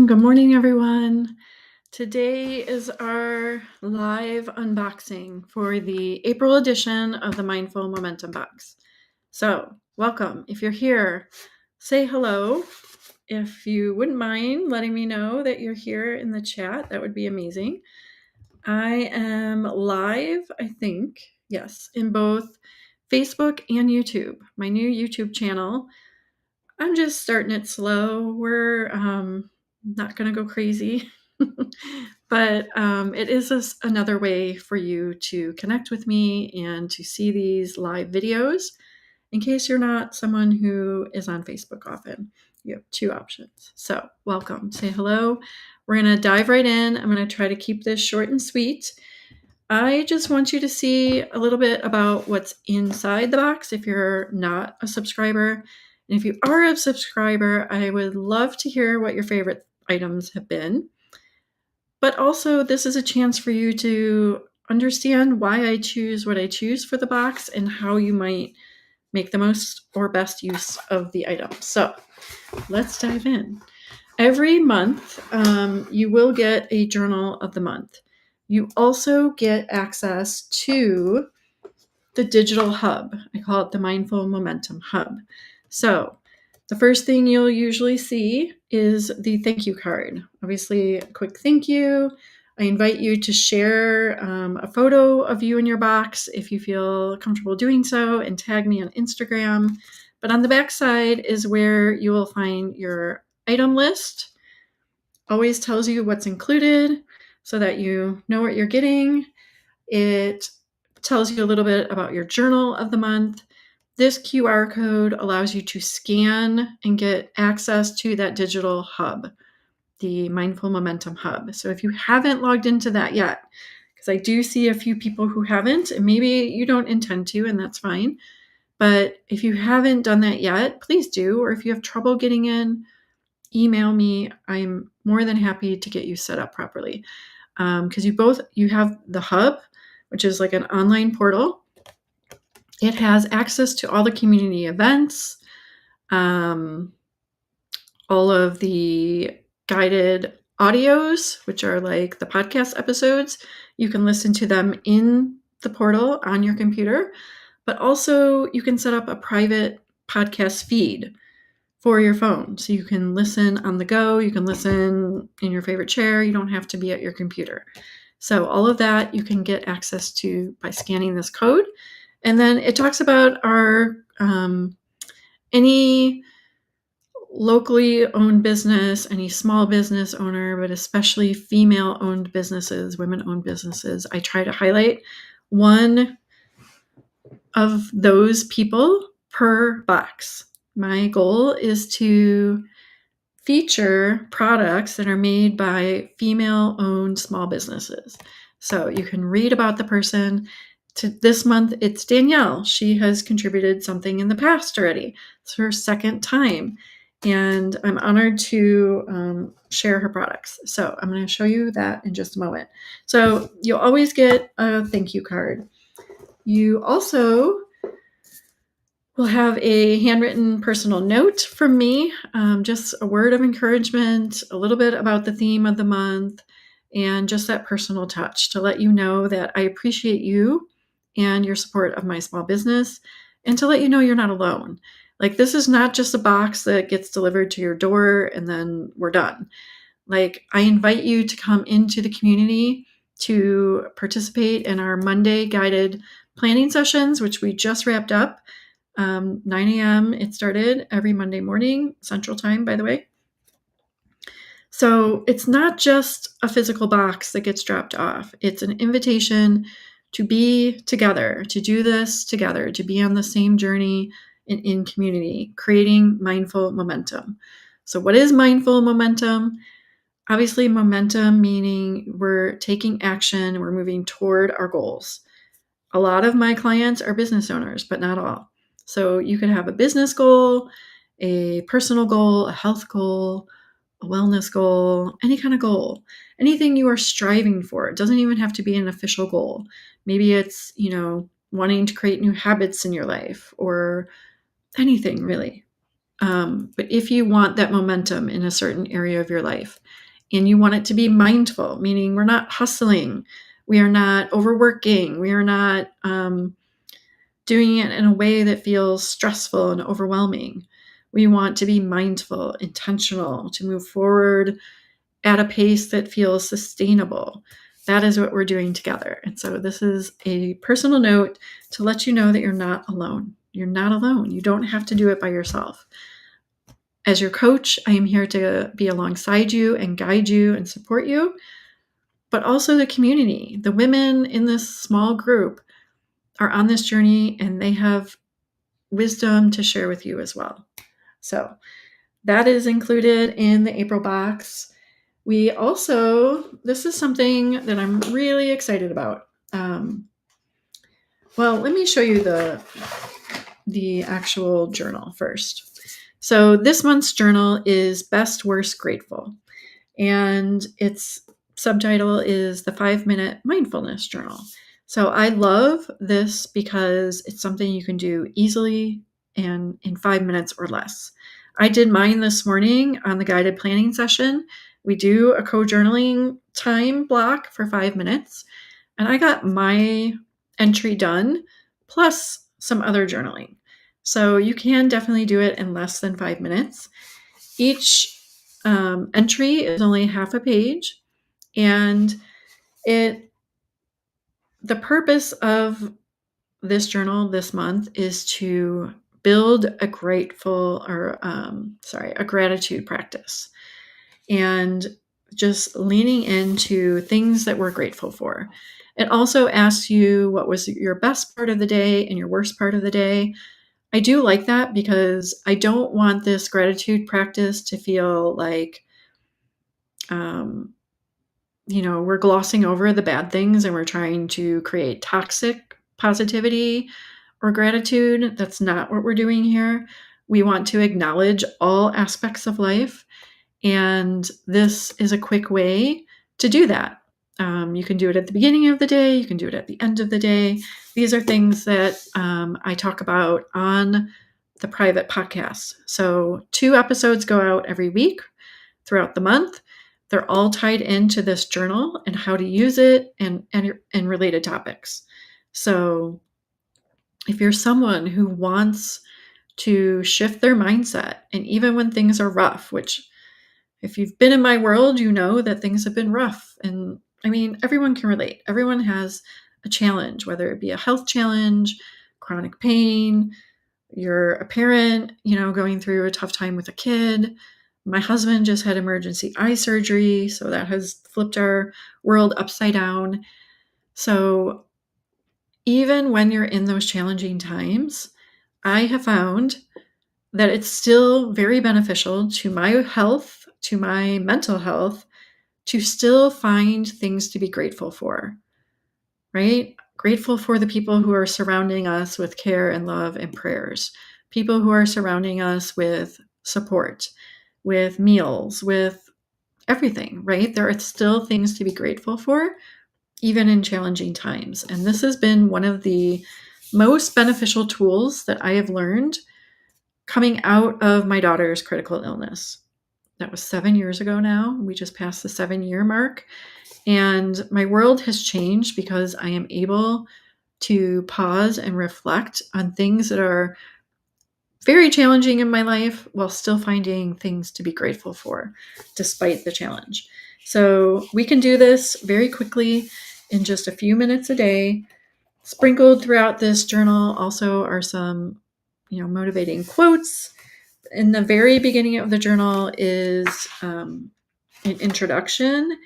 Good morning, everyone. Today is our live unboxing for the April edition of the Mindful Momentum Box. So, welcome. If you're here, say hello. If you wouldn't mind letting me know that you're here in the chat, that would be amazing. I am live, I think, yes, in both Facebook and YouTube. My new YouTube channel. I'm just starting it slow. We're not going to go crazy, but it is another way for you to connect with me and to see these live videos. In case you're not someone who is on Facebook often, you have two options. So welcome, say hello. We're going to dive right in. I'm going to try to keep this short and sweet. I just want you to see a little bit about what's inside the box if you're not a subscriber. And if you are a subscriber, I would love to hear what your favorite items have been. But also, this is a chance for you to understand why I choose what I choose for the box and how you might make the most or best use of the item. So let's dive in. Every month, you will get a journal of the month. You also get access to the digital hub. I call it the Mindful Momentum Hub. So the first thing you'll usually see is the thank you card. Obviously, a quick thank you. I invite you to share a photo of you in your box if you feel comfortable doing so and tag me on Instagram. But on the back side is where you will find your item list. Always tells you what's included so that you know what you're getting. It tells you a little bit about your journal of the month. This QR code allows you to scan and get access to that digital hub, the Mindful Momentum Hub. So if you haven't logged into that yet, because I do see a few people who haven't, and maybe you don't intend to, and that's fine. But if you haven't done that yet, please do. Or if you have trouble getting in, email me. I'm more than happy to get you set up properly. Because you have the hub, which is like an online portal. It has access to all the community events, all of the guided audios, which are like the podcast episodes. You can listen to them in the portal on your computer, but also you can set up a private podcast feed for your phone. So you can listen on the go, you can listen in your favorite chair, you don't have to be at your computer. So all of that you can get access to by scanning this code. And then it talks about our any locally owned business, any small business owner, but especially female-owned businesses, women-owned businesses. I try to highlight one of those people per box. My goal is to feature products that are made by female-owned small businesses. So you can read about the person. This month, it's Danielle. She has contributed something in the past already. It's her second time, and I'm honored to share her products. So I'm going to show you that in just a moment. So you'll always get a thank you card. You also will have a handwritten personal note from me, just a word of encouragement, a little bit about the theme of the month, and just that personal touch to let you know that I appreciate you and your support of my small business, and to let you know you're not alone. Like, this is not just a box that gets delivered to your door and then we're done. Like, I invite you to come into the community to participate in our Monday guided planning sessions, which we just wrapped up. 9 a.m. it started every Monday morning, Central Time, by the way. So it's not just a physical box that gets dropped off. It's an invitation to be together, to do this together, to be on the same journey in community, creating mindful momentum. So what is mindful momentum? Obviously, momentum meaning we're taking action, we're moving toward our goals. A lot of my clients are business owners, but not all. So you can have a business goal, a personal goal, a health goal, a wellness goal, any kind of goal, anything you are striving for. It doesn't even have to be an official goal. Maybe it's, wanting to create new habits in your life or anything really. But if you want that momentum in a certain area of your life and you want it to be mindful, meaning we're not hustling, we are not overworking, we are not doing it in a way that feels stressful and overwhelming. We want to be mindful, intentional, to move forward at a pace that feels sustainable. That is what we're doing together. And so this is a personal note to let you know that you're not alone. You're not alone. You don't have to do it by yourself. As your coach, I am here to be alongside you and guide you and support you, but also the community. The women in this small group are on this journey and they have wisdom to share with you as well. So that is included in the April box. We also, this is something that I'm really excited about. Well, let me show you the actual journal first. So this month's journal is Best, Worst, Grateful. And its subtitle is the 5-Minute Mindfulness Journal. So I love this because it's something you can do easily and in 5 minutes or less. I did mine this morning on the guided planning session. We do a co-journaling time block for 5 minutes, and I got my entry done plus some other journaling. So you can definitely do it in less than 5 minutes. Each entry is only half a page, and the purpose of this journal this month is to build a gratitude practice, and just leaning into things that we're grateful for. It also asks you what was your best part of the day and your worst part of the day. I do like that because I don't want this gratitude practice to feel like we're glossing over the bad things and we're trying to create toxic positivity or gratitude. That's not what we're doing here. We want to acknowledge all aspects of life, and this is a quick way to do that. You can do it at the beginning of the day. You can do it at the end of the day. These are things that I talk about on the private podcast. So 2 episodes go out every week throughout the month. They're all tied into this journal and how to use it and related topics. So if you're someone who wants to shift their mindset, and even when things are rough, which if you've been in my world, you know that things have been rough. And I mean, everyone can relate. Everyone has a challenge, whether it be a health challenge, chronic pain, you're a parent, going through a tough time with a kid. My husband just had emergency eye surgery, so that has flipped our world upside down. So even when you're in those challenging times, I have found that it's still very beneficial to my health, to my mental health, to still find things to be grateful for, right? Grateful for the people who are surrounding us with care and love and prayers, people who are surrounding us with support, with meals, with everything, right? There are still things to be grateful for, even in challenging times. And this has been one of the most beneficial tools that I have learned coming out of my daughter's critical illness. That was 7 years ago now. We just passed the 7-year mark. And my world has changed because I am able to pause and reflect on things that are very challenging in my life while still finding things to be grateful for despite the challenge. So we can do this very quickly in just a few minutes a day. Sprinkled throughout this journal also are some, motivating quotes. In the very beginning of the journal is an introduction,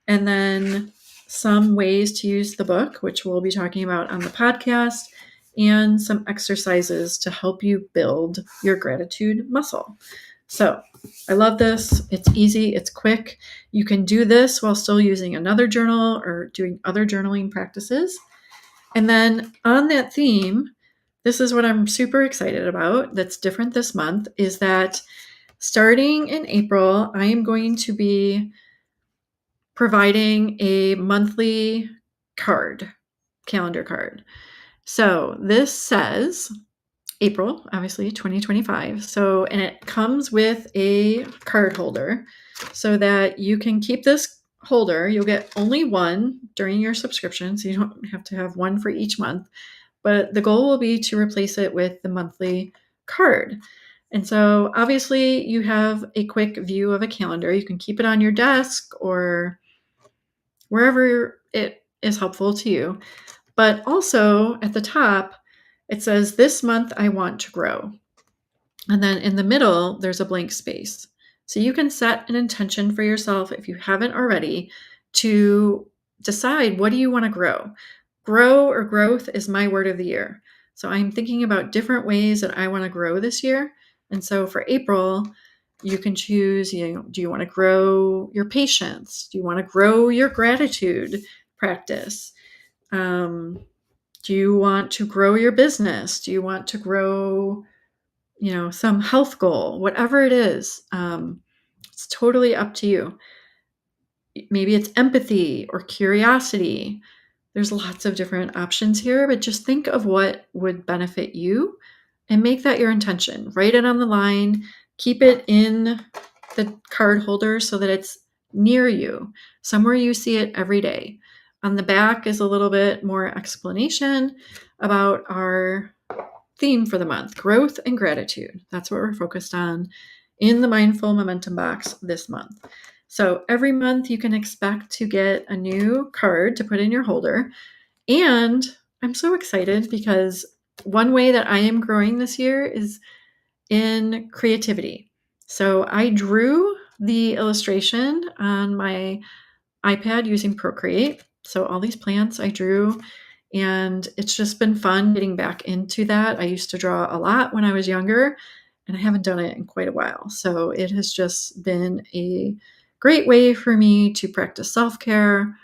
and then some ways to use the book, which we'll be talking about on the podcast, and some exercises to help you build your gratitude muscle. So I love this. It's easy. It's quick. You can do this while still using another journal or doing other journaling practices. And then on that theme, this is what I'm super excited about that's different this month, is that starting in April, I am going to be providing a monthly calendar card. So this says, April, obviously 2025. So, and it comes with a card holder so that you can keep this holder. You'll get only one during your subscription, so you don't have to have one for each month. But the goal will be to replace it with the monthly card. And so obviously you have a quick view of a calendar. You can keep it on your desk or wherever it is helpful to you. But also at the top, it says, "This month I want to grow." And then in the middle, there's a blank space. So you can set an intention for yourself, if you haven't already, to decide, what do you want to grow? Grow or growth is my word of the year. So I'm thinking about different ways that I want to grow this year. And so for April, you can choose, do you want to grow your patience? Do you want to grow your gratitude practice? Do you want to grow your business? Do you want to grow, some health goal? Whatever it is, it's totally up to you. Maybe it's empathy or curiosity. There's lots of different options here, but just think of what would benefit you and make that your intention. Write it on the line, keep it in the card holder so that it's near you, somewhere you see it every day. On the back is a little bit more explanation about our theme for the month, growth and gratitude. That's what we're focused on in the Mindful Momentum Box this month. So every month you can expect to get a new card to put in your holder. And I'm so excited because one way that I am growing this year is in creativity. So I drew the illustration on my iPad using Procreate. So all these plants I drew, and it's just been fun getting back into that. I used to draw a lot when I was younger, and I haven't done it in quite a while. So it has just been a great way for me to practice self-care,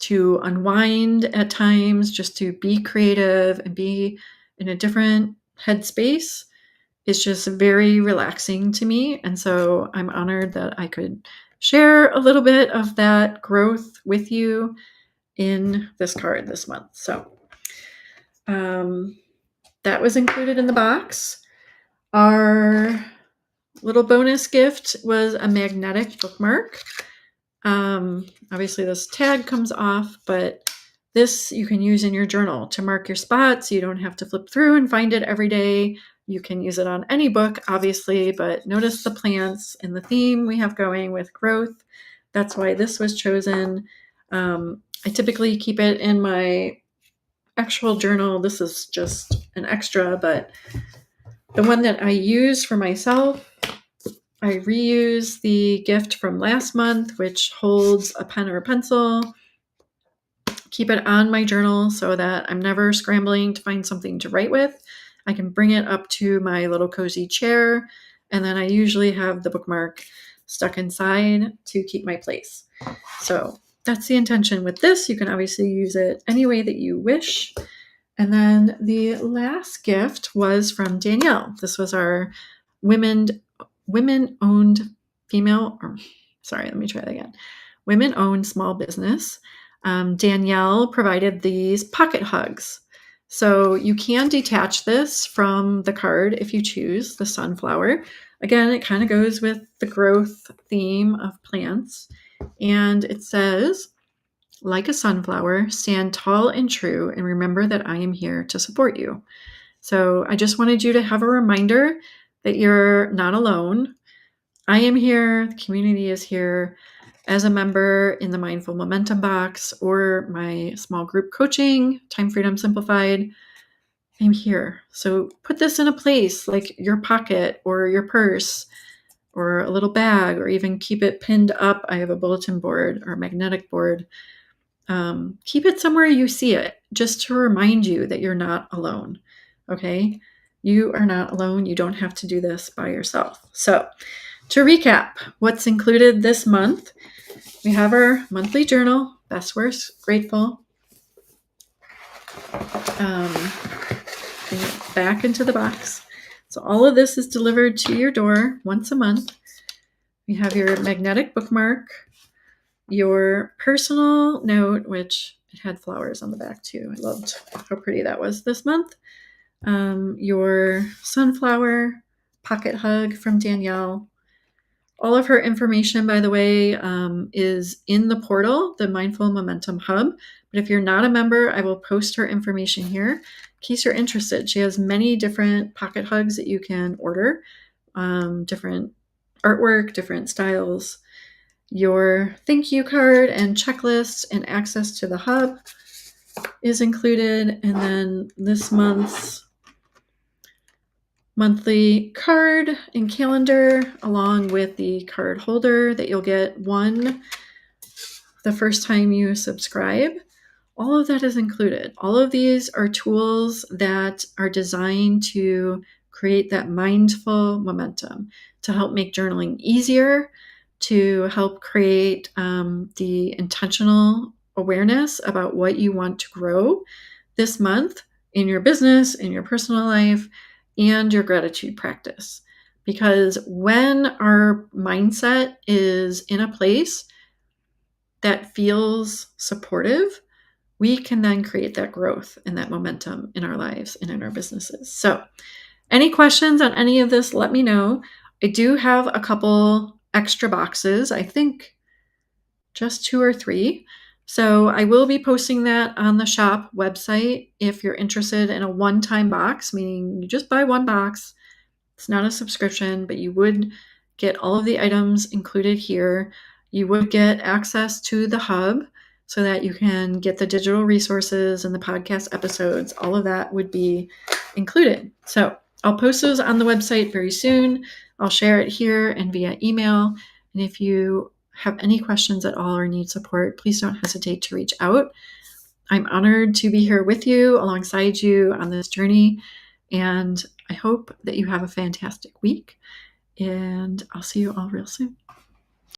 to unwind at times, just to be creative and be in a different headspace. It's just very relaxing to me. And so I'm honored that I could share a little bit of that growth with you in this card this month. So that was included in the box. Our little bonus gift was a magnetic bookmark. Obviously this tag comes off, but this you can use in your journal to mark your spots. You don't have to flip through and find it every day. You can use it on any book, obviously, but notice the plants and the theme we have going with growth. That's why this was chosen. I typically keep it in my actual journal. This is just an extra, but the one that I use for myself, I reuse the gift from last month, which holds a pen or a pencil. Keep it on my journal so that I'm never scrambling to find something to write with. I can bring it up to my little cozy chair, and then I usually have the bookmark stuck inside to keep my place. So that's the intention with this. You can obviously use it any way that you wish. And then the last gift was from Danielle. This was our women-owned women-owned small business. Danielle provided these pocket hugs. So you can detach this from the card if you choose, the sunflower. Again, it kind of goes with the growth theme of plants. And it says, "Like a sunflower, stand tall and true, and remember that I am here to support you." So I just wanted you to have a reminder that you're not alone. I am here. The community is here. As a member in the Mindful Momentum Box or my small group coaching, Time Freedom Simplified, I'm here. So put this in a place like your pocket or your purse or a little bag, or even keep it pinned up. I have a bulletin board or a magnetic board. Keep it somewhere you see it, just to remind you that you're not alone. Okay? You are not alone. You don't have to do this by yourself. So to recap, what's included this month, we have our monthly journal, best, worst, grateful. Bring it back into the box. So all of this is delivered to your door once a month. We have your magnetic bookmark, your personal note, which it had flowers on the back too. I loved how pretty that was this month. your sunflower pocket hug from Danielle. All of her information, by the way, is in the portal, the Mindful Momentum Hub. But if you're not a member, I will post her information here in case you're interested. She has many different pocket hugs that you can order, different artwork, different styles. Your thank you card and checklist and access to the hub is included. And then this month's monthly card and calendar, along with the card holder that you'll get one the first time you subscribe. All of that is included. All of these are tools that are designed to create that mindful momentum, to help make journaling easier, to help create the intentional awareness about what you want to grow this month in your business, in your personal life, and your gratitude practice. Because when our mindset is in a place that feels supportive, we can then create that growth and that momentum in our lives and in our businesses. So, any questions on any of this, let me know. I do have a couple extra boxes, I think just 2 or 3. So I will be posting that on the shop website if you're interested in a one-time box, meaning you just buy one box. It's not a subscription, but you would get all of the items included here. You would get access to the hub so that you can get the digital resources and the podcast episodes. All of that would be included. So I'll post those on the website very soon. I'll share it here and via email. And if you have any questions at all or need support, please don't hesitate to reach out. I'm honored to be here with you, alongside you on this journey. And I hope that you have a fantastic week. And I'll see you all real soon.